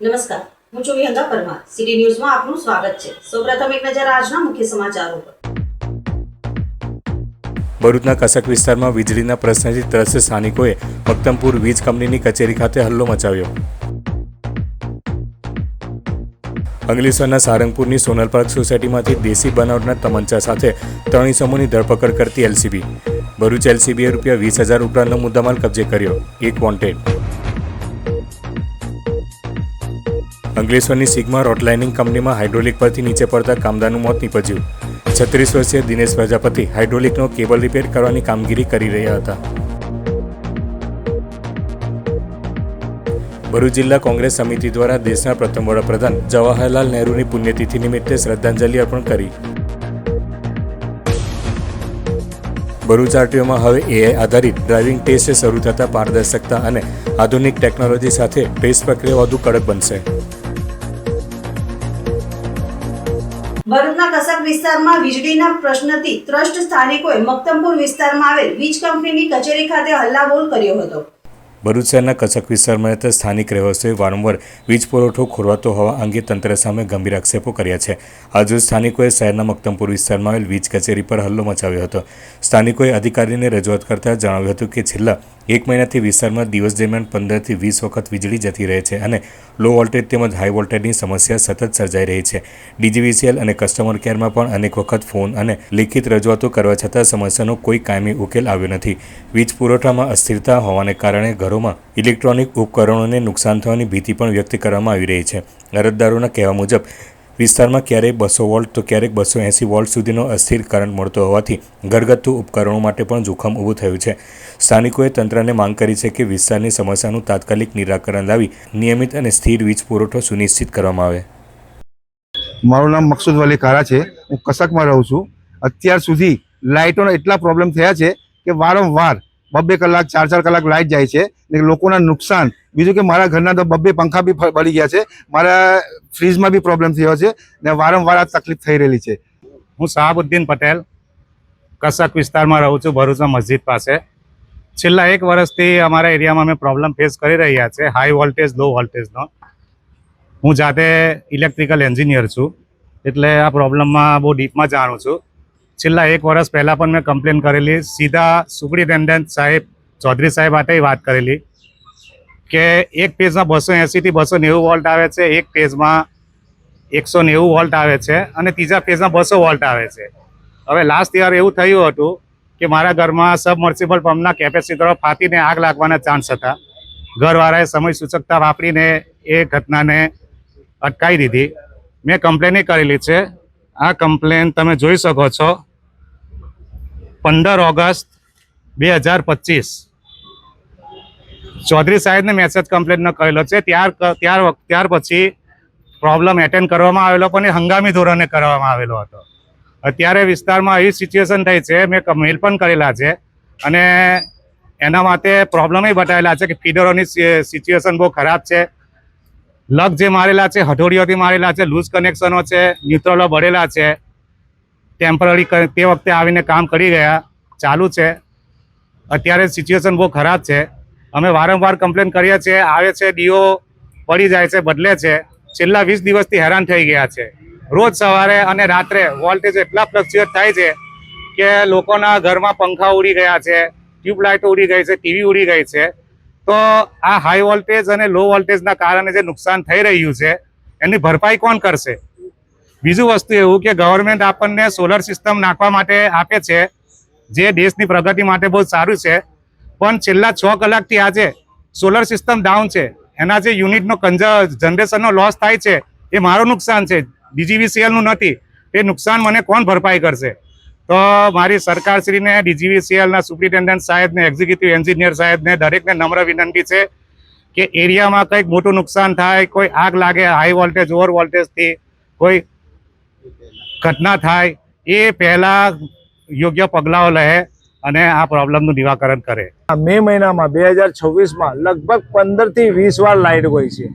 નમસ્કાર, હું છું વિહંગા પરમાર. સિટી ન્યૂઝમાં આપનું સ્વાગત છે. સૌપ્રથમ એક નજર આજના મુખ્ય સમાચારો પર. ભરૂચના કસક વિસ્તારમાં વીજળીના પ્રશ્નથી ત્રસ્ત સ્થાનિકોએ મક્તમપુર વીજ કંપનીની કચેરી ખાતે હલ્લો મચાવ્યો. અંગલેશ્વરના સારંગપુરની સોનલ પાર્ક સોસાયટીમાંથી દેશી બનાવટના તમંચા સાથે 3 ઇસમોની ધરપકડ કરતી એલસીબી. ભરૂચ એલસીબીએ ₹20,000 ઉપરાંતનો મુદ્દામાલ કબજે કર્યો. 1 વોન્ટેડ. અંગલેશ્વરની સિગ્મા રોટલાઇનિંગ કંપનીમાં હાઇડ્રોલિક પરથી નીચે પડતા કામદારનું મોત નીપજ્યું. 36 વર્ષીય દિનેશ પ્રજાપતિ હાઇડ્રોલિકનો કેબલ રિપેર કરવાની કામગીરી કરી રહ્યા હતા. ભરૂચ જિલ્લા કોંગ્રેસ સમિતિ દ્વારા દેશના પ્રથમ વડાપ્રધાન જવાહરલાલ નહેરુની પુણ્યતિથિ નિમિત્તે શ્રદ્ધાંજલિ અર્પણ કરી. ભરૂચ આરટીઓમાં હવે એઆઈ આધારિત ડ્રાઇવિંગ ટેસ્ટ શરૂ થતાં પારદર્શકતા અને આધુનિક ટેકનોલોજી સાથે ટેસ્ટ પ્રક્રિયા વધુ કડક બનશે. ભરૂચના કસક વિસ્તારમાં વીજળીના પ્રશ્નથી ત્રસ્ત સ્થાનિકોએ મક્તમપુર વિસ્તારમાં આવેલ વીજ કંપનીની કચેરી ખાતે હલ્લાબોલ કર્યો હતો. ભરૂચ શહેરના કસક વિસ્તારમાં રહેતા સ્થાનિક રહેવાસીઓએ વારંવાર વીજ પુરવઠો ખોરવાતો હોવા અંગે તંત્ર સામે ગંભીર આક્ષેપો કર્યા છે. આજરોજ સ્થાનિકોએ શહેરના મક્તમપુર વિસ્તારમાં આવેલ વીજ કચેરી પર હલ્લો મચાવ્યો હતો. સ્થાનિકોએ અધિકારીને રજૂઆત કરતા જણાવ્યું હતું કે છેલ્લા 1 મહિનાથી વિસ્તારમાં દિવસ દરમિયાન 15 થી 20 વખત વીજળી જતી રહે છે અને લો વોલ્ટેજ તેમજ હાઈ વોલ્ટેજની સમસ્યા સતત સર્જાઈ રહી છે. ડીજીવીસીએલ અને કસ્ટમર કેરમાં પણ અનેક વખત ફોન અને લેખિત રજૂઆતો કરવા છતાં સમસ્યાનો કોઈ કાયમી ઉકેલ આવ્યો નથી. વીજ પુરવઠામાં અસ્થિરતા હોવાને કારણે ઘરોમાં ઇલેક્ટ્રોનિક ઉપકરણોને નુકસાન થવાની ભીતિ પણ વ્યક્ત કરવામાં આવી રહી છે. અરજદારોના કહેવા મુજબ વિસ્તારમાં ક્યારેક 200 વોલ્ટ તો ક્યારેક 280 વોલ્ટ સુધીનો અસ્થિર કરંટ મળતો હોવાથી ઘરગથ્થુ ઉપકરણો માટે પણ જોખમ ઊભું થયું છે. સ્થાનિકોએ તંત્રને માંગ કરી છે કે વિસ્તારની સમસ્યાનું તાત્કાલિક નિરાકરણ લાવી નિયમિત અને સ્થિર વીજ પુરવઠો સુનિશ્ચિત કરવામાં આવે. મારું નામ મકસૂદ વલી કારા છે. હું કસકમાં રહું છું. અત્યાર સુધી લાઇટોના એટલા પ્રોબ્લેમ થયા છે કે વારંવાર 2-2 કલાક 4-4 કલાક લાઇટ જાય છે ને લોકોના નુકસાન. બીજું કે મારા ઘરના તો 2 પંખા બી બળી ગયા છે. મારા ફ્રીજમાં બી પ્રોબ્લેમ થયો છે ને વારંવાર આ તકલીફ થઈ રહેલી છે. હું શાહબુદ્દીન પટેલ કસક વિસ્તારમાં રહું છું, ભરૂચના મસ્જિદ પાસે. છેલ્લા 1 વર્ષથી અમારા એરિયામાં અમે પ્રોબ્લેમ ફેસ કરી રહ્યા છે હાઈ વોલ્ટેજ લો વોલ્ટેજનો. હું જાતે ઇલેક્ટ્રિકલ એન્જિનિયર છું એટલે આ પ્રોબ્લેમમાં બહુ ડીપમાં જાણું છું. છેલ્લા 1 વર્ષ પહેલાં પણ મેં કમ્પ્લેન કરેલી, સીધા સુપ્રિન્ટેન્ડન્ટ સાહેબ ચૌધરી સાહેબ માટે વાત કરેલી કે એક પેજમાં 280 થી 290 વોલ્ટ આવે છે, એક પેજમાં 190 વોલ્ટ આવે છે અને ત્રીજા પેજમાં 200 વોલ્ટ આવે છે. હવે લાસ્ટ યર એવું થયું હતું કે મારા ઘરમાં સબમર્સિબલ પંપના કેપેસિટરો ફાટીને આગ લાગવાના ચાન્સ હતા. ઘરવાળાએ સમય સૂચકતા વાપરીને એ ઘટનાને અટકાવી દીધી. મેં કમ્પ્લેન કરેલી છે. આ કમ્પ્લેન તમે જોઈ શકો છો. 15 ઓગસ્ટ 2025 ચૌધરી સાહેબને મેસેજ કમ્પ્લેનનો કરેલો છે. ત્યાર પછી પ્રોબ્લેમ એટેન્ડ કરવામાં આવેલો પણ એ હંગામી ધોરણે કરવામાં આવેલો હતો. અત્યારે વિસ્તારમાં એવી સિચ્યુએશન થઈ છે, મેં મેલ પણ કરેલા છે અને એના માટે પ્રોબ્લેમ બતાવેલા છે કે ફીડરોની સિચ્યુએશન બહુ ખરાબ છે. લગ જે મારેલા છે હથોડીઓથી મારેલા છે, લૂઝ કનેક્શનો છે, ન્યુટ્રલો બળેલા છે. ટેમ્પરરી તે વખતે આવીને કામ કરી ગયા, ચાલુ છે. અત્યારે સિચ્યુએશન બહુ ખરાબ છે. અમે વારંવાર કમ્પ્લેન કરીએ છીએ, આવે છે, ડીઓ પડી જાય છે, બદલે છે. છેલ્લા 20 દિવસથી હેરાન થઈ ગયા છે. રોજ સવારે અને રાત્રે વોલ્ટેજ એટલા ફ્લક્ચ્યુએટ થાય છે કે લોકોના ઘરમાં પંખા ઉડી ગયા છે, ટ્યુબલાઇટો ઉડી ગઈ છે, ટીવી ઉડી ગઈ છે. તો આ હાઈ વોલ્ટેજ અને લો વોલ્ટેજના કારણે જે નુકસાન થઈ રહ્યું છે એની ભરપાઈ કોણ કરશે? બીજું વસ્તુ એવું કે ગવર્મેન્ટ આપણને સોલર સિસ્ટમ નાખવા માટે આપે છે, જે દેશની પ્રગતિ માટે બહુ સારું છે. પણ છેલ્લા 6 કલાકથી આજે સોલર સિસ્ટમ ડાઉન છે. એના જે યુનિટનો જનરેશનનો લોસ થાય છે એ મારું નુકસાન છે, ડીજીવીસીએલનું નથી. એ નુકસાન મને કોણ ભરપાઈ કરશે? તો મારી સરકારશ્રીને, ડીજીવીસીએલના સુપ્રિન્ટેન્ડન્ટ સાહેબને, એક્ઝિક્યુટિવ એન્જિનિયર સાહેબને દરેકને નમ્ર વિનંતી છે કે એરિયામાં કંઈક મોટું નુકસાન થાય, કોઈ આગ લાગે હાઈ વોલ્ટેજ ઓવર વોલ્ટેજથી, કોઈ ઘટના થાય, એ પહેલાં યોગ્ય પગલાઓ લે અને આ પ્રોબ્લેમનું નિરાકરણ કરે. મે મહિનામાં 2026માં લગભગ 15 થી 20 વાર લાઇટ ગઈ છે.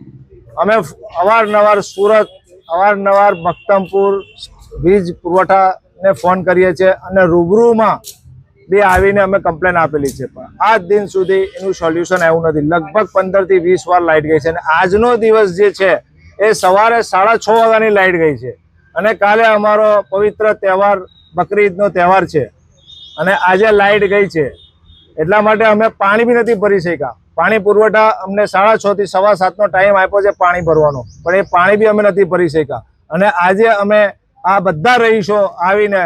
અમે અવારનવાર સુરત, અવારનવાર મક્તમપુર વીજ પુરવઠાને ફોન કરીએ છીએ અને રૂબરૂમાં બી આવીને અમે કમ્પ્લેન આપેલી છે, પણ આજ દિન સુધી એનું સોલ્યુશન આવ્યું નથી. લગભગ 15 થી 20 વાર લાઇટ ગઈ છે અને આજનો દિવસ જે છે એ સવારે 6:30 વાગ્યાની લાઇટ ગઈ છે અને કાલે અમારો પવિત્ર તહેવાર બકરી ઈદનો તહેવાર છે અને આજે લાઇટ ગઈ છે. એટલા માટે અમે પાણી બી નથી ભરી શક્યા. પાણી પુરવઠા અમને 6:30 થી 7:15 ટાઈમ આપ્યો છે પાણી ભરવાનો, પણ એ પાણી બી અમે નથી ભરી શક્યા. અને આજે અમે આ બધા રહીશો આવીને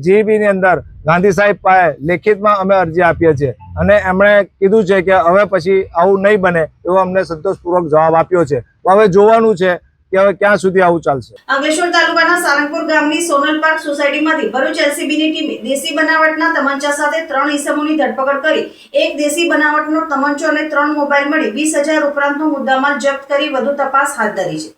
જીબી ની અંદર ગાંધી સાહેબ પાસે લેખિતમાં અમે અરજી આપીએ છીએ અને એમણે કીધું છે કે હવે પછી આવું નહીં બને એવો અમને સંતોષપૂર્વક જવાબ આપ્યો છે. હવે જોવાનું છે કે હવે ક્યાં સુધી આવું ચાલશે. અંકલેશ્વર તાલુકાના સારંગપુર ગામની સોનલ પાર્ક સોસાયટીમાંથી ભરૂચ એલસીબીની ટીમે દેશી બનાવટના તમંચા સાથે 3 ઈસમોની ધરપકડ કરી એક દેશી બનાવટનો તમંચો અને 3 મોબાઈલ મળી 20,000 ઉપરાંતનો મુદ્દામાલ જપ્ત કરી વધુ તપાસ હાથ ધરી છે.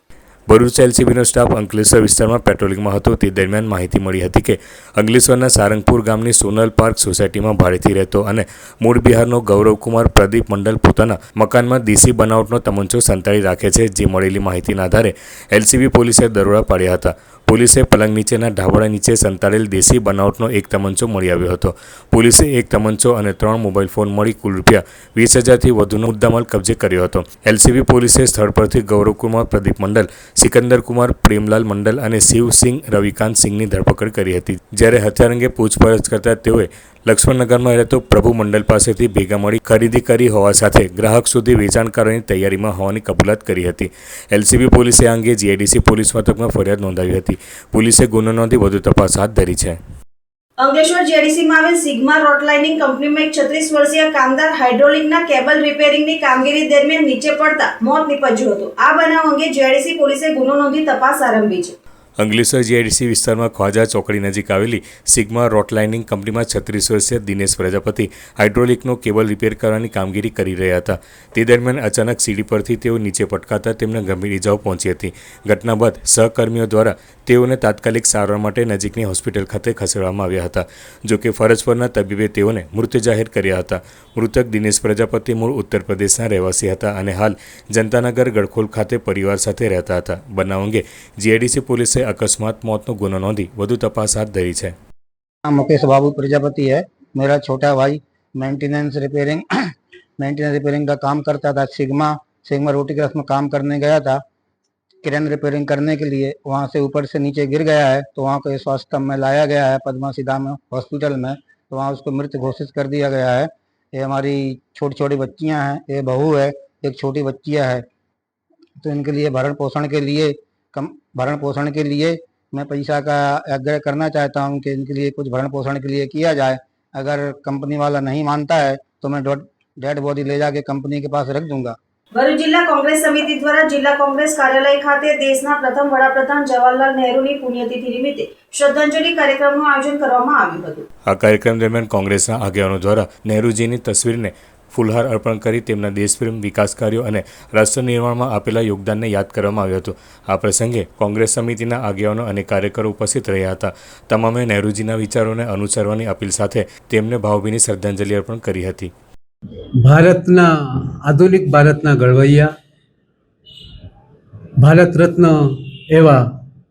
ભરૂચ એલસીબીનો સ્ટાફ અંકલેશ્વર વિસ્તારમાં પેટ્રોલિંગમાં હતો તે દરમિયાન માહિતી મળી હતી કે અંકલેશ્વરના સારંગપુર ગામની સોનલ પાર્ક સોસાયટીમાં ભાડેથી રહેતો અને મૂળ બિહારનો ગૌરવકુમાર પ્રદીપ મંડલ પોતાના મકાનમાં દેશી બનાવટનો તમંચો સંતાડી રાખે છે. જે મળેલી માહિતીના આધારે એલસીબી પોલીસે દરોડા પાડ્યા હતા. પોલીસે પલંગ નીચેના ઢાબળા નીચે સંતાડેલ દેશી બનાવટનો એક તમંચો મળી આવ્યો હતો. પોલીસે એક તમંચો અને 3 મોબાઈલ ફોન મળી કુલ રૂપિયા 20,000થી વધુનો મુદ્દામાલ કબજે કર્યો હતો. એલસીબી પોલીસે સ્થળ પરથી ગૌરવકુમાર પ્રદીપ મંડલ, સિકંદર કુમાર, પ્રેમલાલ મંડલ અને શિવસિંહ રવિકાંત સિંહની ધરપકડ કરી હતી. જ્યારે હથિયાર અંગે પૂછપરછ કરતા તેઓએ લક્ષ્મણનગરમાં રહેતો પ્રભુ મંડલ પાસેથી ભેગા મળી ખરીદી કરી હોવા સાથે ગ્રાહક સુધી વેચાણ કરવાની તૈયારીમાં હોવાની કબૂલાત કરી હતી. એલસીબી પોલીસે આ અંગે જીઆઈડીસી પોલીસ મથકમાં ફરિયાદ નોંધાવી હતી. પોલીસે ગુનો નોંધી વધુ તપાસ હાથ ધરી છે. અંકલેશ્વર જેડીસીમાં આવેલ સિગ્મા રોટલાઇનિંગ કંપનીમાં એક 36 વર્ષીય કામદાર હાઇડ્રોલિકના કેબલ રિપેરિંગની કામગીરી દરમિયાન નીચે પડતા મોત નીપજ્યું હતું. આ બનાવ અંગે જેડીસી પોલીસે ગુનો નોંધી તપાસ આરંભી છે. અંકલેશ્વર જીઆઈડીસી વિસ્તારમાં ખ્વાજા ચોકડી નજીક આવેલી સિગ્મા રોટલાઇનિંગ કંપનીમાં 36 વર્ષીય દિનેશ પ્રજાપતિ હાઇડ્રોલિકનો કેબલ રિપેર કરવાની કામગીરી કરી રહ્યા હતા. તે દરમિયાન અચાનક સીડી પરથી તેઓ નીચે પટકાતા તેમને ગંભીર ઇજાઓ પહોંચી હતી. ઘટના બાદ સહકર્મીઓ દ્વારા તેઓને તાત્કાલિક સારવાર માટે નજીકની હોસ્પિટલ ખાતે ખસેડવામાં આવ્યા હતા. જોકે ફરજ પરના તબીબે તેઓને મૃત જાહેર કર્યા હતા. મૃતક દિનેશ પ્રજાપતિ મૂળ ઉત્તર પ્રદેશના રહેવાસી હતા અને હાલ જનતાનગર ગડખોલ ખાતે પરિવાર સાથે રહેતા હતા. બનાવ અંગે જીઆઈડીસી પોલીસે अकस्मात मौत नो गुनो नोंधी વધુ તપાસ હાથ ધરી છે. मुकेश बाबू प्रजापति है. मेरा छोटा भाई मेंटेनेंस रिपेयरिंग का काम करता था. सिग्मा रोटी क्रश में काम करने गया था क्रेन रिपेयरिंग करने के लिए. वहाँ से ऊपर से नीचे गिर गया है तो वहाँ को स्वास्थ्य में लाया गया है पद्मा सीधा में हॉस्पिटल में. तो वहाँ उसको मृत घोषित कर दिया गया है. ये हमारी छोटी छोटी बच्चियाँ हैं, ये बहू है, एक छोटी बच्चियाँ है. तो इनके लिए भरण पोषण के लिए मैं पैसा का आग्रह करना चाहता हूँ कि इनके लिए कुछ भरण पोषण के लिए किया जाए. अगर कंपनी वाला नहीं मानता है तो मैं डेड बॉडी ले जाके कंपनी के पास रख दूंगा. ભરૂચ જિલ્લા કોંગ્રેસ સમિતિ દ્વારા જિલ્લા કોંગ્રેસ કાર્યાલય ખાતે દેશના પ્રથમ વડાપ્રધાન જવાહરલાલ નહેરુની પુણ્યતિથિ નિમિત્તે શ્રદ્ધાંજલિ કાર્યક્રમનું આયોજન કરવામાં આવ્યું હતું. આ કાર્યક્રમ દરમિયાન કોંગ્રેસના આગેવાનો દ્વારા નહેરુજીની તસવીરને ફૂલહાર અર્પણ કરી તેમના દેશપ્રેમ, વિકાસ કાર્યો અને રાષ્ટ્ર નિર્માણમાં આપેલા યોગદાનને યાદ કરવામાં આવ્યું હતું. આ પ્રસંગે કોંગ્રેસ સમિતિના આગેવાનો અને કાર્યકરો ઉપસ્થિત રહ્યા હતા. તમામે નહેરુજીના વિચારોને અનુસરવાની અપીલ સાથે તેમને ભાવભીની શ્રદ્ધાંજલિ અર્પણ કરી હતી. ભારતના આધુનિક ભારતના ઘડવૈયા ભારત રત્ન એવા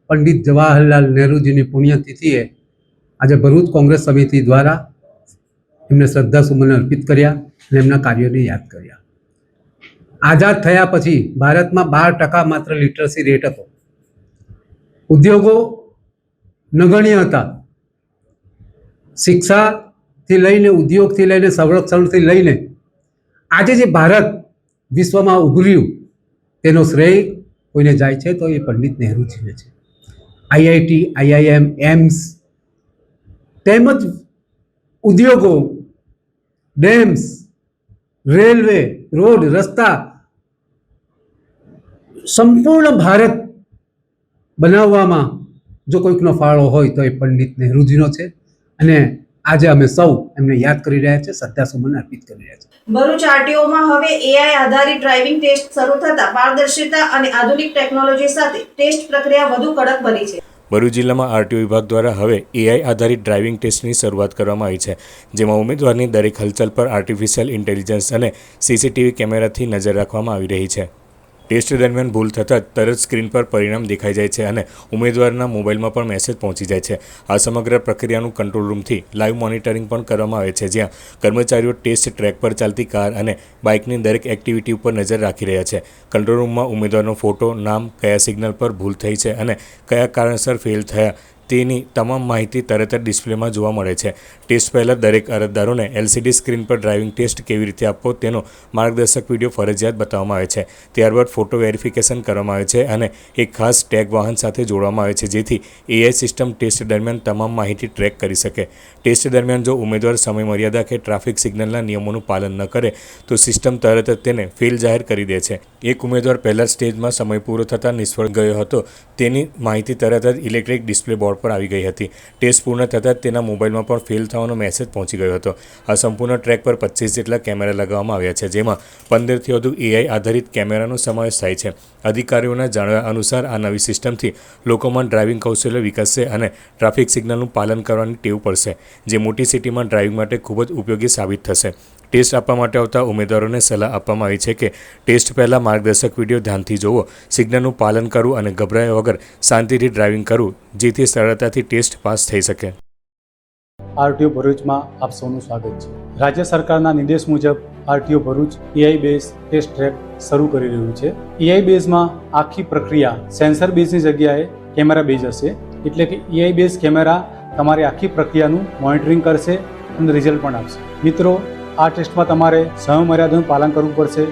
પંડિત જવાહરલાલ નહેરુજીની પુણ્યતિથિએ આજે ભરૂચ કોંગ્રેસ સમિતિ દ્વારા એમને શ્રદ્ધાસુમન અર્પિત કર્યા અને એમના કાર્યોને યાદ કર્યા. આઝાદ થયા પછી ભારતમાં 12% માત્ર લિટરસી રેટ હતો. ઉદ્યોગો નગણ્ય હતા. શિક્ષાથી લઈને, ઉદ્યોગથી લઈને, સંરક્ષણથી લઈને આજે જે ભારત વિશ્વમાં ઉભર્યું તેનો શ્રેય કોઈને જાય છે તો એ પંડિત નહેરુજીને છે. આઈઆઈટી, આઈઆઈએમ, એમ્સ તેમજ ઉદ્યોગો, ડેમ્સ, રેલવે, રોડ, રસ્તા સંપૂર્ણ ભારત બનાવવામાં જો કોઈકનો ફાળો હોય તો એ પંડિત નહેરુજીનો છે અને આજે અમે સૌ એમને યાદ કરી રહ્યા છીએ, શ્રદ્ધાસુમન અર્પિત કરી રહ્યા છીએ. ભરૂચ આરટીઓમાં હવે એઆઈ આધારિત ડ્રાઇવિંગ ટેસ્ટ શરૂ થતા પારદર્શિતા અને આધુનિક ટેકનોલોજી સાથે ટેસ્ટ પ્રક્રિયા વધુ કડક બની છે. ભરૂચ જિલ્લામાં આરટીઓ વિભાગ દ્વારા હવે એઆઈ આધારિત ડ્રાઇવિંગ ટેસ્ટની શરૂઆત કરવામાં આવી છે, જેમાં ઉમેદવારની દરેક હલચલ પર આર્ટિફિશિયલ ઇન્ટેલિજન્સ અને સીસીટીવી કેમેરાથી નજર રાખવામાં આવી રહી છે. ટેસ્ટ દરમિયાન ભૂલ થતાં તરત સ્ક્રીન પર પરિણામ દેખાઈ જાય છે અને ઉમેદવારના મોબાઈલમાં પણ મેસેજ પહોંચી જાય છે. આ સમગ્ર પ્રક્રિયાનું કંટ્રોલ રૂમથી લાઈવ મોનિટરિંગ પણ કરવામાં આવે છે, જ્યાં કર્મચારીઓ ટેસ્ટ ટ્રેક પર ચાલતી કાર અને બાઇકની દરેક એક્ટિવિટી ઉપર નજર રાખી રહ્યા છે. કંટ્રોલ રૂમમાં ઉમેદવારનો ફોટો, નામ, કયા સિગ્નલ પર ભૂલ થઈ છે અને કયા કારણસર ફેલ થયા તેની તમામ માહિતી તરત જ ડિસ્પ્લેમાં જોવા મળે છે. ટેસ્ટ પહેલાં દરેક અરજદારોને LCD સ્ક્રીન પર ડ્રાઇવિંગ ટેસ્ટ કેવી રીતે આપવો તેનો માર્ગદર્શક વિડીયો ફરજિયાત બતાવવામાં આવે છે. ત્યારબાદ ફોટો વેરિફિકેશન કરવામાં આવે છે અને એક ખાસ ટેગ વાહન સાથે જોડવામાં આવે છે, જેથી AI સિસ્ટમ ટેસ્ટ દરમિયાન તમામ માહિતી ટ્રેક કરી શકે. ટેસ્ટ દરમિયાન જો ઉમેદવાર સમયમર્યાદા કે ટ્રાફિક સિગ્નલના નિયમોનું પાલન ન કરે તો સિસ્ટમ તરત જ તેને ફેલ જાહેર કરી દે છે. એક ઉમેદવાર પહેલા સ્ટેજમાં સમય પૂરો થતાં નિષ્ફળ ગયો હતો, તેની માહિતી તરત જ ઇલેક્ટ્રિક ડિસ્પ્લે બોર્ડ પર આવી ગઈ હતી. ટેસ્ટ પૂર્ણ થતાં જ તેના મોબાઈલમાં પણ ફેલ થવાનો મેસેજ પહોંચી ગયો હતો. આ સંપૂર્ણ ટ્રેક પર 25 જેટલા કેમેરા લગાવવામાં આવ્યા છે, જેમાં 15થી વધુ AI આધારિત કેમેરાનો સમાવેશ થાય છે. અધિકારીઓના જણાવ્યા અનુસાર આ નવી સિસ્ટમથી લોકોમાં ડ્રાઇવિંગ કૌશલ્ય વિકસશે અને ટ્રાફિક સિગ્નલનું પાલન કરવાની ટેવ પડશે, જે મોટી સિટીમાં ડ્રાઇવિંગ માટે ખૂબ જ ઉપયોગી સાબિત થશે. ટેસ્ટ આપવા માટે આવતા ઉમેદવારોને સલાહ આપવામાં આવી છે કે ટેસ્ટ પહેલાં માર્ગદર્શક વિડીયો ધ્યાનથી જોવો, સિગ્નલનું પાલન કરવું અને ગભરાયા વગર શાંતિથી ડ્રાઇવિંગ કરવું, જેથી સરળતાથી ટેસ્ટ પાસ થઈ શકે. RTO ભરૂચમાં આપ સૌનું સ્વાગત છે. રાજ્ય સરકારના નિર્દેશ મુજબ RTO Bharuch AI base test track શરૂ કરી રહ્યું છે. AI બેઝમાં આખી પ્રક્રિયા સેન્સર બેઝની જગ્યાએ કેમેરા બેઝ હશે, એટલે કે AI બેઝ કેમેરા તમારી આખી પ્રક્રિયાનું મોનિટરિંગ કરશે અને રિઝલ્ટ પણ આપશે. મિત્રો, આ ટેસ્ટમાં તમારે સમયમર્યાદાનું પાલન કરવું પડશે,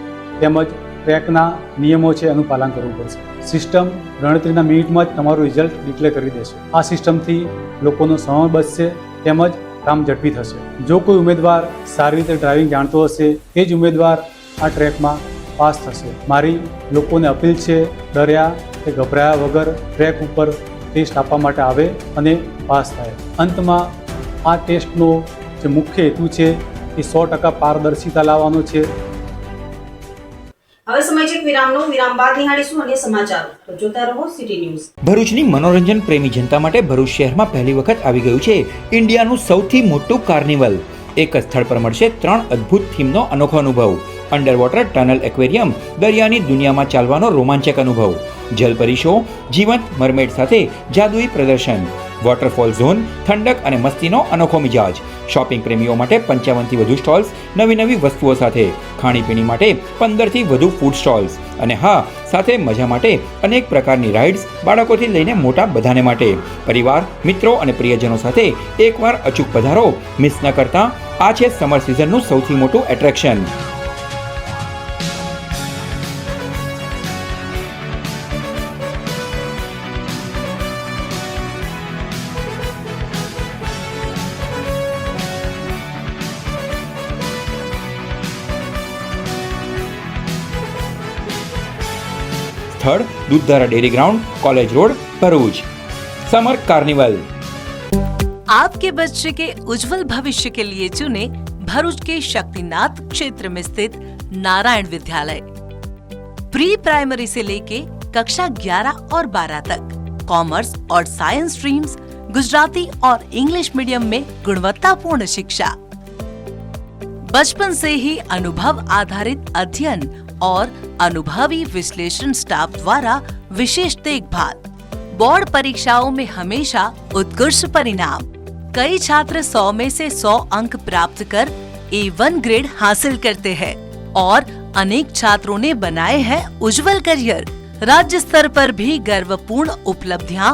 તેમજ ટ્રેકના નિયમો છે એનું પાલન કરવું પડશે. સિસ્ટમ ગણતરીના મિનિટમાં જ તમારું રિઝલ્ટ ડિક્લેર કરી દેશે. આ સિસ્ટમથી લોકોનો સમય બચશે, તેમજ કામ ઝડપી થશે. જો કોઈ ઉમેદવાર સારી રીતે ડ્રાઇવિંગ જાણતો હશે, તે જ ઉમેદવાર આ ટ્રેકમાં પાસ થશે. મારી લોકોને અપીલ છે, ડર્યા કે ગભરાયા વગર ટ્રેક ઉપર ટેસ્ટ આપવા માટે આવે અને પાસ થાય. અંતમાં આ ટેસ્ટનો જે મુખ્ય હેતુ છે એ 100% પારદર્શિતા લાવવાનો છે. હવે સમય છે વિરામનો. વિરામ બાદ નિહાળીશું અન્ય સમાચારો. તો જોતા રહો સિટી ન્યૂઝ. ભરૂચની મનોરંજન પ્રેમી જનતા માટે ભરૂચ શહેરમાં પહેલી વખત આવી ગયું છે ઇન્ડિયાનું સૌથી મોટું કાર્નિવલ. એક જ સ્થળ પર મળશે 3 અદ્ભુત થીમનો અનોખો અનુભવ. અંડર વોટર ટનલ એક્વેરિયમ, દરિયાની દુનિયામાં ચાલવાનો રોમાંચક અનુભવ, જલપરી શો, જીવંત મરમેડ સાથે જાદુઈ પ્રદર્શન, વોટરફોલ ઝોન, ઠંડક અને મસ્તીનો અનોખો મિજાજ. શોપિંગ પ્રેમીઓ માટે 55થી વધુ સ્ટોલ્સ, નવી નવી વસ્તુઓ સાથે. ખાણીપીણી માટે 15થી વધુ ફૂડ સ્ટોલ્સ. અને હા, સાથે મજા માટે અનેક પ્રકારની રાઇડ્સ, બાળકોથી લઈને મોટા બધાને માટે. પરિવાર, મિત્રો અને પ્રિયજનો સાથે એકવાર અચૂક પધારો. મિસ ન કરતા. આ છે સમર સિઝનનું સૌથી મોટું એટ્રેક્શન. સ્થળ Dudhdhara dairy ground, college road, Bharuch. Summer carnival. आपके बच्चे के उज्जवल भविष्य के लिए चुने भरूच के शक्तिनाथ क्षेत्र में स्थित नारायण विद्यालय. प्री प्राइमरी से लेके कक्षा 11 और 12 तक कॉमर्स और साइंस स्ट्रीम्स, गुजराती और इंग्लिश मीडियम में गुणवत्तापूर्ण शिक्षा. बचपन से ही अनुभव आधारित अध्ययन और अनुभवी विश्लेषण स्टाफ द्वारा विशेष देखभाल. बोर्ड परीक्षाओं में हमेशा उत्कृष्ट परिणाम. कई छात्र 100 में से 100 अंक प्राप्त कर A1 ग्रेड हासिल करते हैं और अनेक छात्रों ने बनाए हैं उज्जवल करियर. राज्य स्तर पर भी गर्वपूर्ण उपलब्धियां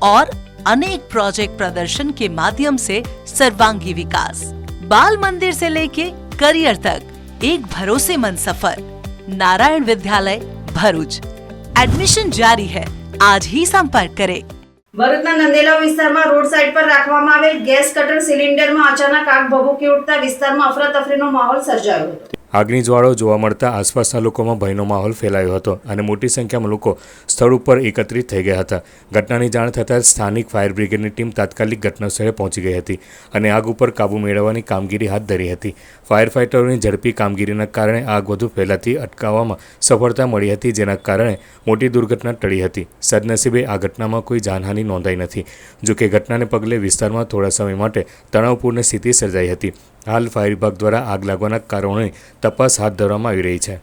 और अनेक प्रोजेक्ट प्रदर्शन के माध्यम से सर्वांगी विकास. बाल मंदिर से लेके करियर तक एक भरोसेमंद सफर. नारायण विद्यालय भरूच. एडमिशन जारी है. आज ही संपर्क करें. ભરૂચના નંદેલા વિસ્તારમાં રોડ સાઈડ પર રાખવામાં આવેલ ગેસ કટર સિલિન્ડરમાં અચાનક આગ ભભૂકી ઉઠતા વિસ્તારમાં અફરાતફરીનો માહોલ સર્જાયો હતો. આગની જ્વાળો જોવા મળતા આસપાસના લોકોમાં ભયનો માહોલ ફેલાયો હતો અને મોટી સંખ્યામાં લોકો સ્થળ ઉપર એકત્રિત થઈ ગયા હતા. ઘટનાની જાણ થતાં સ્થાનિક ફાયર બ્રિગેડની ટીમ તાત્કાલિક ઘટનાસ્થળે પહોંચી ગઈ હતી અને આગ ઉપર કાબૂ મેળવવાની કામગીરી હાથ ધરી હતી. ફાયર ફાઇટરોની ઝડપી કામગીરીના કારણે આગ વધુ ફેલાતી અટકાવવામાં સફળતા મળી હતી, જેના કારણે મોટી દુર્ઘટના ટળી હતી. સદનસીબે આ ઘટનામાં કોઈ જાનહાનિ નોંધાઈ નથી. જોકે ઘટનાને પગલે વિસ્તારમાં થોડા સમય માટે તણાવપૂર્ણ સ્થિતિ સર્જાઈ હતી. હાલ ફાયર વિભાગ દ્વારા આગ લાગવાના કારણોની તપાસ હાથ ધરવામાં આવી રહી છે.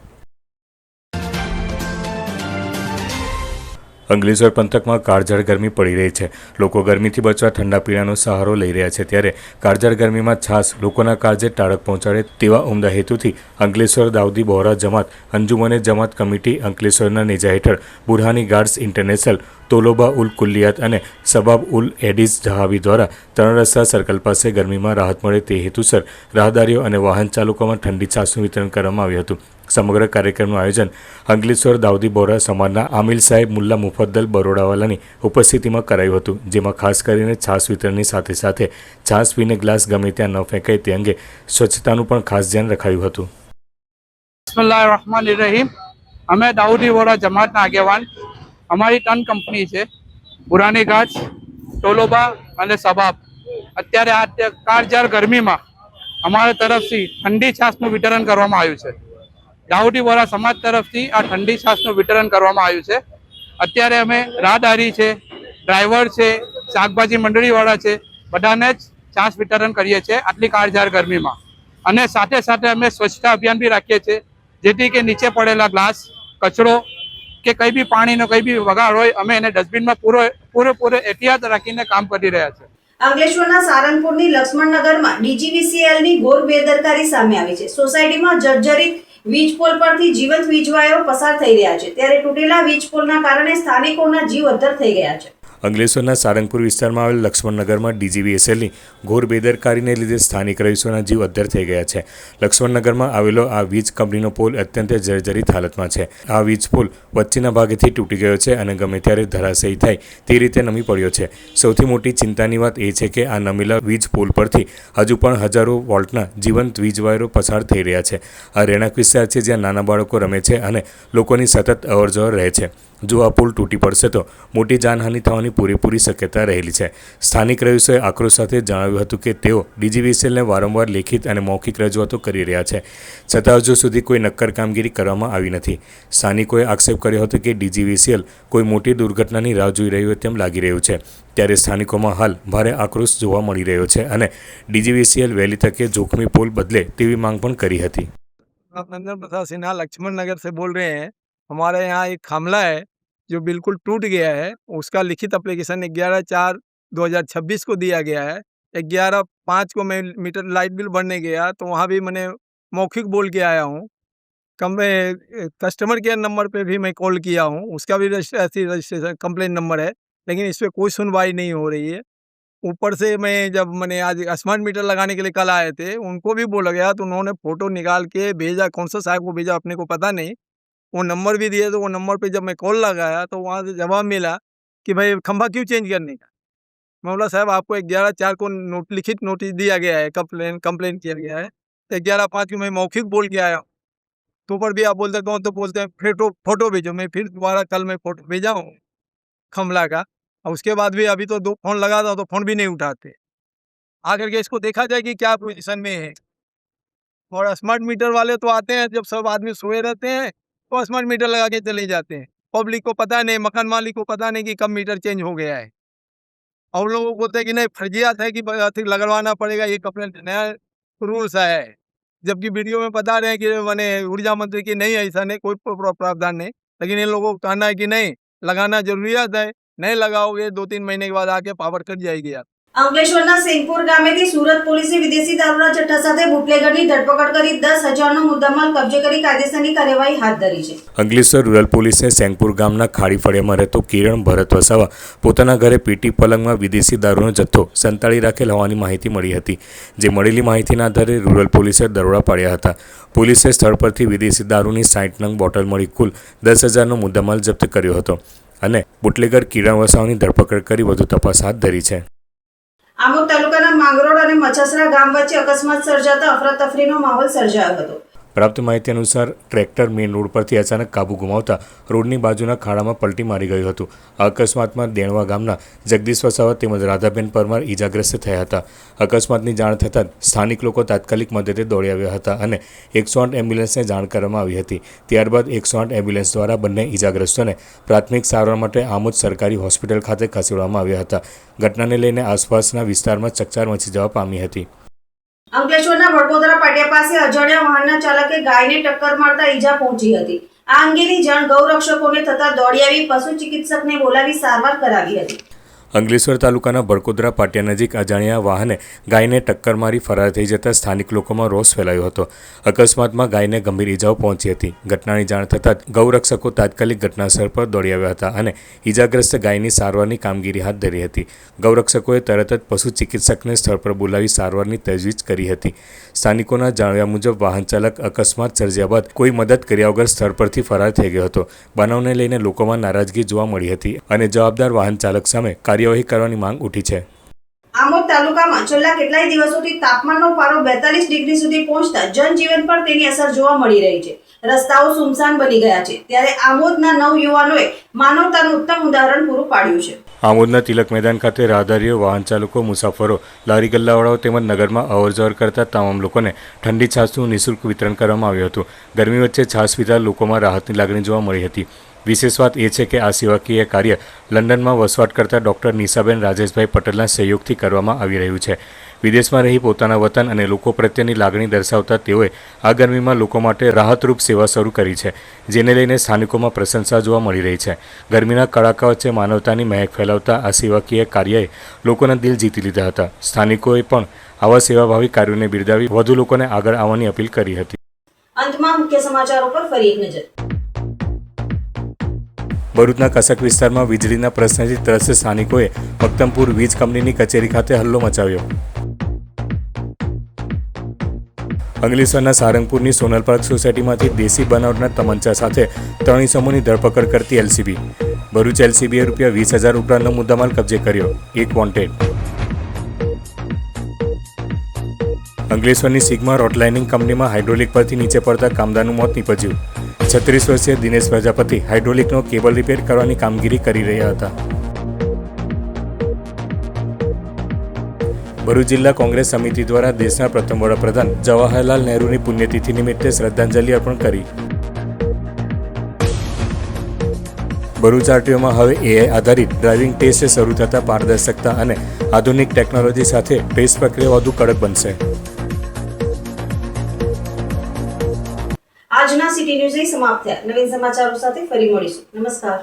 અંકલેશ્વર પંથકમાં કાળઝાળ ગરમી પડી રહી છે. લોકો ગરમીથી બચવા ઠંડા પીણાનો સહારો લઈ રહ્યા છે, ત્યારે કાળઝાળ ગરમીમાં છાશ લોકોના કાળજે ટાળક પહોંચાડે તેવા ઉમદા હેતુથી અંકલેશ્વર દાઉદી બોહરા જમાત અંજુમને જમાત કમિટી અંકલેશ્વરના નેજા હેઠળ બુરહાની ગાર્ડ્સ ઇન્ટરનેશનલ, તોલોબા ઉલ કુલ્લિયાત અને સબાબ ઉલ એડિસ જહાવી દ્વારા 3 રસ્તા સર્કલ પાસે ગરમીમાં રાહત મળે તે હેતુસર રાહદારીઓ અને વાહન ચાલકોમાં ઠંડી છાશનું વિતરણ કરવામાં આવ્યું હતું. સમગ્ર કાર્યક્રમનું આયોજન અંકલેશ્વર દાઉદી બોહરા સમાજના આમિલ સાહેબ મુલ્લા મુફદ્દલ બરોડાવાલાની ઉપસ્થિતિમાં કરાયું હતું, જેમાં ખાસ કરીને છાશ વિતરણની સાથે સાથે છાશ પીને ગ્લાસ ગમે ત્યાં ન ફેંકાય તે અંગે સ્વચ્છતાનું પણ ખાસ ધ્યાન રખાયું હતું. બિસ્મિલ્લાહિર્રહમાનિર્રહીમ. અમે દાઉદી બોહરા જમાતના આગેવાન, અમારી 3 કંપની છે, બુરાની ગાર્ડ્સ, ટોલોબા અને સબાબ. અત્યારે આ કાળઝાળ ગરમીમાં અમારા તરફથી ઠંડી છાશનું વિતરણ કરવામાં આવ્યું છે. દાઉદી બોહરા સમાજ તરફથી આ ઠંડી છાશનું વિતરણ કરવામાં આવ્યું છે. અત્યારે અમે રાહદારી છે, ડ્રાઈવર છે, શાકભાજી મંડળીવાળા છે, બધાને જ છાશ વિતરણ કરીએ છીએ આટલી કાળઝાળ ગરમીમાં. અને સાથે સાથે અમે સ્વચ્છતા અભિયાન બી રાખીએ છીએ, જેથી કે નીચે પડેલા ગ્લાસ, કચરો કે કંઈ બી પાણીનો કંઈ બી વગાડ હોય અમે એને ડસ્ટબિનમાં પૂરેપૂરો એહતિયાત રાખીને કામ કરી રહ્યા છે. અંકલેશ્વરના સારંગપુરની લક્ષ્મણનગરમાં ડીજીવીસીએલની ઘોર બેદરકારી સામે આવી છે. સોસાયટીમાં જર્જરિત વીજ પોલ પરથી જીવંત વીજ વાયરો પસાર થઈ રહ્યા છે, ત્યારે તૂટેલા વીજ પોલના કારણે સ્થાનિકોના જીવ અદ્ધર થઈ ગયા છે. અંકલેશ્વરના સારંગપુર વિસ્તારમાં આવેલ લક્ષ્મણનગરમાં ડીજીવીએસએલની ઘોર બેદરકારીને લીધે સ્થાનિક રહીશોના જીવ અદ્ધર થઈ ગયા છે. લક્ષ્મણનગરમાં આવેલો આ વીજ કંપનીનો પોલ અત્યંત જર્જરિત હાલતમાં છે. આ વીજ પોલ વચ્ચેના ભાગેથી તૂટી ગયો છે અને ગમે ત્યારે ધરાશયી થાય તે રીતે નમી પડ્યો છે. સૌથી મોટી ચિંતાની વાત એ છે કે આ નમેલા વીજ પોલ પરથી હજુ પણ હજારો વોલ્ટના જીવંત વીજ વાયરો પસાર થઈ રહ્યા છે. આ રહેણાંક વિસ્તાર છે, જ્યાં નાના બાળકો રમે છે અને લોકોની સતત અવરજવર રહે છે. જો આ પુલ તૂટી પડશે તો મોટી જાનહાનિ થવાની પૂરેપૂરી શક્યતા રહેલી છે. સ્થાનિક રહીશોએ આક્રોશ સાથે જણાવ્યું હતું કે તેઓ ડીજીવીસીએલને વારંવાર લેખિત અને મૌખિક રજૂઆતો કરી રહ્યા છે, છતાં હજુ સુધી કોઈ નક્કર કામગીરી કરવામાં આવી નથી. સ્થાનિકોએ આક્ષેપ કર્યો હતો કે ડીજીવીસીએલ કોઈ મોટી દુર્ઘટનાની રાહ જોઈ રહ્યું હોય તેમ લાગી રહ્યું છે. ત્યારે સ્થાનિકોમાં હાલ ભારે આક્રોશ જોવા મળી રહ્યો છે અને ડીજીવીસીએલ વહેલી તકે જોખમી પુલ બદલે તેવી માંગ પણ કરી હતી. नंदन प्रसाद सिन्हा लक्ष्मण नगर से बोल रहे हैं. हमारे यहाँ एक खामला है जो बिल्कुल टूट गया है. उसका लिखित एप्लीकेशन 11/4/2026 को दिया गया है. 11/5 को मैं मीटर लाइट बिल भरने गया तो वहाँ भी मैंने मौखिक बोल के आया हूँ. कस्टमर केयर नंबर पे भी मैं कॉल किया हूँ, उसका भी रजिस्ट्रेशन कंप्लेन नंबर है, लेकिन इस पर कोई सुनवाई नहीं हो रही है. ऊपर से मैं जब मैंने आज स्मार्ट मीटर लगाने के लिए कल आए थे, उनको भी बोला गया तो उन्होंने फ़ोटो निकाल के भेजा. कौन सा साहब को भेजा अपने को पता नहीं. वो नंबर भी दिए तो वो नंबर पे जब मैं कॉल लगाया तो वहाँ से जवाब मिला कि भाई खंभा क्यों चेंज करने का. मैं बोला साहब आपको 11/4 को लिखित नोटिस दिया गया है, कंप्लेन किया गया है. 11/5 को मैं मौखिक बोल के आया हूँ, तो पर भी आप बोलते कौन तो बोलते हैं फिर तो फोटो भेजो. मैं फिर दोबारा कल मैं फोटो भेजा हूँ खमला का. और उसके बाद भी अभी तो 2 फोन लगा था तो फोन भी नहीं उठाते. आकर के इसको देखा जाए कि क्या पोजीशन में है. और स्मार्ट मीटर वाले तो आते हैं जब सब आदमी सोए रहते हैं तो स्मार्ट मीटर लगा के चले जाते हैं. पब्लिक को पता नहीं, मकान मालिक को पता नहीं कि कब मीटर चेंज हो गया है. और लोगों को बोलते हैं कि नहीं फर्जियात है कि लगवाना पड़ेगा, ये कंप्लेंट नया रूल्स है. जबकि वीडियो में बता रहे हैं कि मैंने ऊर्जा मंत्री की नहीं, ऐसा नहीं, कोई प्रावधान नहीं. लेकिन इन लोगों को कहना है कि नहीं लगाना जरूरियात है, नहीं लगाओगे 2-3 महीने के बाद आके पावर कट जाएगी. यार અંકલેશ્વરના સેંગપુર ગામેથી સુરત પોલીસે વિદેશી દારૂના જથ્થા સાથે બુટલેગરની ધરપકડ કરી 10,000નો મુદ્દામાલ કબજે કરી કાયદેસરની કાર્યવાહી હાથ ધરી છે. અંકલેશ્વર રૂરલ પોલીસે સેંગપુર ગામના ખાડી ફળિયામાં રહેતો કિરણ ભરત વસાવા પોતાના ઘરે પીટી પલંગમાં વિદેશી દારૂનો જથ્થો સંતાડી રાખેલ હોવાની માહિતી મળી હતી, જે મળેલી માહિતીના આધારે રૂરલ પોલીસે દરોડા પાડ્યા હતા. પોલીસે સ્થળ પરથી વિદેશી દારૂની 60 નંગ બોટલ મળી કુલ 10,000નો મુદ્દામાલ જપ્ત કર્યો હતો અને બુટલેગર કિરણ વસાવાની ધરપકડ કરી વધુ તપાસ હાથ ધરી છે. આમોદ તાલુકાના માંગરોળ અને મચસરા ગામ વચ્ચે અકસ્માત સર્જાતા અફરાતફરીનો માહોલ સર્જાયો હતો. પ્રાપ્ત માહિતી અનુસાર ટ્રેક્ટર મેઇન રોડ પરથી અચાનક કાબુ ગુમાવતા રોડની બાજુના ખાડામાં પલટી મારી ગયું હતું. આ અકસ્માતમાં દેણવા ગામના જગદીશ વસાવા તેમજ રાધાબેન પરમાર ઈજાગ્રસ્ત થયા હતા. અકસ્માતની જાણ થતાં સ્થાનિક લોકો તાત્કાલિક મદદે દોડી આવ્યા હતા અને 108 એમ્બ્યુલન્સને જાણ કરવામાં આવી હતી. ત્યારબાદ 108 એમ્બ્યુલન્સ દ્વારા બંને ઈજાગ્રસ્તોને પ્રાથમિક સારવાર માટે આમોદ સરકારી હોસ્પિટલ ખાતે ખસેડવામાં આવ્યા હતા. ઘટનાને લઈને આસપાસના વિસ્તારમાં ચકચાર મચી જવા પામી હતી. અંકલેશ્વરના વડોદરા પાટિયા પાસે અજાણ્યા વાહનના ચાલકે ગાયને ટક્કર મારતા ઈજા પહોંચી હતી. આ અંગેની જાણ ગૌરક્ષકોને થતા દોડી આવી પશુ ચિકિત્સકને બોલાવી સારવાર કરાવી હતી. અંકલેશ્વર તાલુકાના બરકોદરા પાટિયા નજીક અજાણ્યા વાહને ગાયને ટક્કર મારી ફરાર થઈ જતા સ્થાનિક લોકોમાં રોષ ફેલાયો હતો. અકસ્માતમાં ગાયને ગંભીર ઈજાઓ પહોંચી હતી. ઘટનાની જાણ થતાં જ ગૌરક્ષકો તાત્કાલિક ઘટનાસ્થળ પર દોડી આવ્યા હતા અને ઈજાગ્રસ્ત ગાયની સારવારની કામગીરી હાથ ધરી હતી. ગૌરક્ષકોએ તરત જ પશુ ચિકિત્સકને સ્થળ પર બોલાવી સારવારની તજવીજ કરી હતી. સ્થાનિકોના જાણ્યા મુજબ વાહન ચાલક અકસ્માત સર્જ્યા બાદ કોઈ મદદ કર્યા વગર સ્થળ પરથી ફરાર થઈ ગયો હતો. બનાવને લઈને લોકોમાં નારાજગી જોવા મળી હતી અને જવાબદાર વાહન ચાલક સામે કાર્યવાહી કરવાની માંગ ઉઠી છે. આમોદ તાલુકામાં છેલ્લા કેટલાય દિવસોથી તાપમાનનો પારો 42 ડિગ્રી સુધી પહોંચતા જનજીવન પર તેની અસર જોવા મળી રહી છે. રસ્તાઓ સુમસાન બની ગયા છે. ત્યારે આમોદના 9 યુવાનોએ માનવતાનું ઉત્તમ ઉદાહરણ પૂરું પાડ્યું છે. આમોદના તિલક મેદાન ખાતે રાહદારીઓ, વાહન ચાલકો, મુસાફરો, લારી ગલ્લાવાળાઓ તેમજ નગરમાં અવરજવર કરતા તમામ લોકોને ઠંડી છાશનું નિઃશુલ્ક વિતરણ કરવામાં આવ્યું હતું. ગરમી વચ્ચે છાશ પીધા લોકોમાં રાહતની લાગણી જોવા મળી હતી. વિશેષ વાત એ છે કે આ સેવાકીય કાર્ય લંડનમાં વસવાટ કરતા ડોક્ટર નિશાબેન રાજેશભાઈ પટેલના સહયોગથી કરવામાં આવી રહ્યું છે. વિદેશમાં રહી પોતાના વતન અને લોકો પ્રત્યેની લાગણી દર્શાવતા તેઓએ આ ગરમીમાં લોકો માટે રાહતરૂપ સેવા શરૂ કરી છે, જેને લઈને સ્થાનિકોમાં પ્રશંસા જોવા મળી રહી છે. ગરમીના કડાકા વચ્ચે માનવતાની મહેક ફેલાવતા આ સેવાકીય કાર્યએ લોકોના દિલ જીતી લીધા હતા. સ્થાનિકોએ પણ આવા સેવાભાવી કાર્યોને બિરદાવી વધુ લોકોને આગળ આવવાની અપીલ કરી હતી. અંતમાં મુખ્ય સમાચારો પર ફરી એક નજર. ભરૂચના કસક વિસ્તારમાં વીજળીના પ્રશ્નથી ત્રસ્ત સ્થાનિકોએ મક્તમપુર વીજ કંપનીની કચેરી ખાતે હલ્લો મચાવ્યો. અંકલેશ્વરના સારંગપુરની સોનલ પાર્ક સોસાયટીમાંથી દેશી બનાવટના તમંચા સાથે 3 ઇસમોની ધરપકડ કરતી એલસીબી. ભરૂચ એલસીબીએ ₹20,000 ઉપરાંતનો મુદ્દામાલ કબજે કર્યો. 1 વોન્ટેડ. અંકલેશ્વરની સિગ્મા રોટલાઇનિંગ કંપનીમાં હાઇડ્રોલિક પરથી નીચે પડતા કામદારનું મોત નીપજ્યું. 36 વર્ષીય દિનેશ પ્રજાપતિ હાઇડ્રોલિકનો કેબલ રિપેર કરવાની કામગીરી કરી રહ્યા હતા. ભરૂચ જિલ્લા કોંગ્રેસ સમિતિ દ્વારા દેશના પ્રથમ વડાપ્રધાન જવાહરલાલ નહેરુની પુણ્યતિથિ નિમિત્તે શ્રદ્ધાંજલિ અર્પણ કરી. ભરૂચ આરટીઓમાં હવે એઆઈ આધારિત ડ્રાઇવિંગ ટેસ્ટ શરૂ થતાં પારદર્શકતા અને આધુનિક ટેકનોલોજી સાથે ટેસ્ટ પ્રક્રિયા વધુ કડક બનશે. આજના સિટી ન્યૂઝ સમાપ્ત થયા. નવીન સમાચારો સાથે ફરી મળીશું. નમસ્કાર.